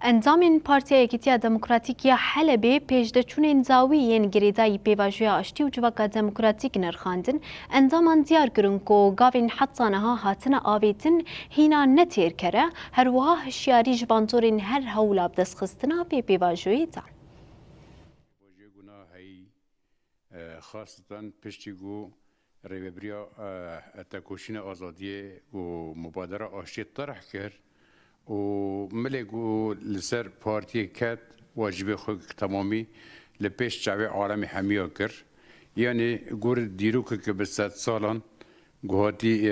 اندامên Partiya Yekîtiya Demokratîk ya Helebê pêşdeçûnên zawî yên girêdayî pêvajoya aştî û civaka demokratîk nirxandin, endaman diyar kirin ku gavên heta niha hatine avêtin hîna netêrkere, her wiha hişyarî ji bandorên her hewla bi destxistina pê pêvajoyê dan. خاصة پشتیگو ریوبریا تکوشین آزادی و مبادره آشتی طرح کرد و ملگو لسر پارتی کت واجب خود تمامی لپیش شعب عالم حمیا کرد یعنی گور دیروک که به 100 سالان گوهاتی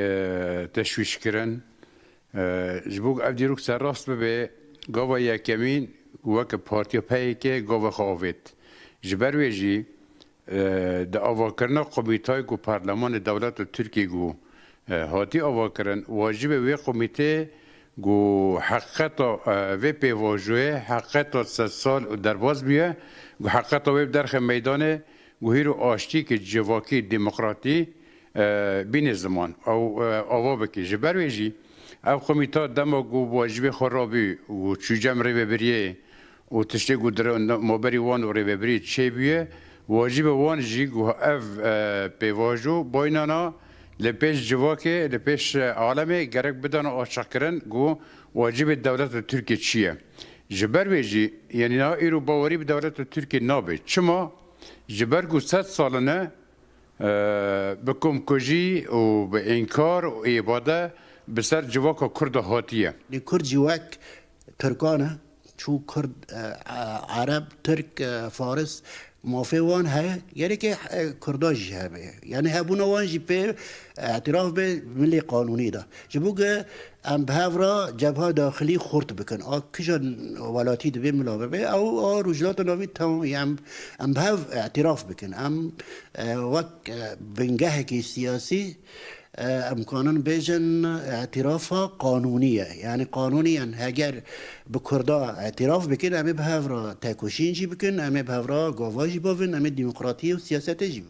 تشویش کردن جبوک اف دیروک سر راست به گاوا یکمین وک پارتی پایی که گاوا خواهد جبرویجی د آواکرنا قومیتای گو پارلمان دولت ترکیه گو هاتی آواکرن واجب وی قومیته گو حقیقت وی پیواجوه حقیقت 100 سال درباز بیه گو حقیقت وی درخ میدان گو هیرو آشتی که جواکی دموکراتی بین زمان او آوا بکی جبرویجی او قومیتا دما گو واجب خرابی و چوجم ری بریه و تشتی گو در مبری وان و ری بریه چه بیه واجب وان جی گو اف پیواجو باینانا لپیش جواکه لپیش عالمه گرک بدن آشکرن گو واجب دولت ترکیه چیه جبر ویجی یعنی نا ایرو باوری به دولت ترکیه نابه چما جبر گو 100 سالنه بکم کجی و به انکار و عباده بسر جواک کرد هاتیه کرد جواک ترکانه چو کرد عرب ترک فارس موافق وان ہے یعنی کہ کرداج ہے یعنی هبونا وان جی پہ اعتراف به ملی قانونی ده جبو که ام بهورا جبهه داخلی خورد بکن کجا ولاتی ده ملاقه به او رجلات ناوی تمام ام بهو اعتراف بکن ام وک بنگه کی سیاسی امکانا بیجن اعتراف قانونیه یعنی قانونی اگر به کردا اعتراف بکن امه به هفرا تکوشین جی بکن امه به هفرا گاواجی باون امه دموکراتی و سیاست جی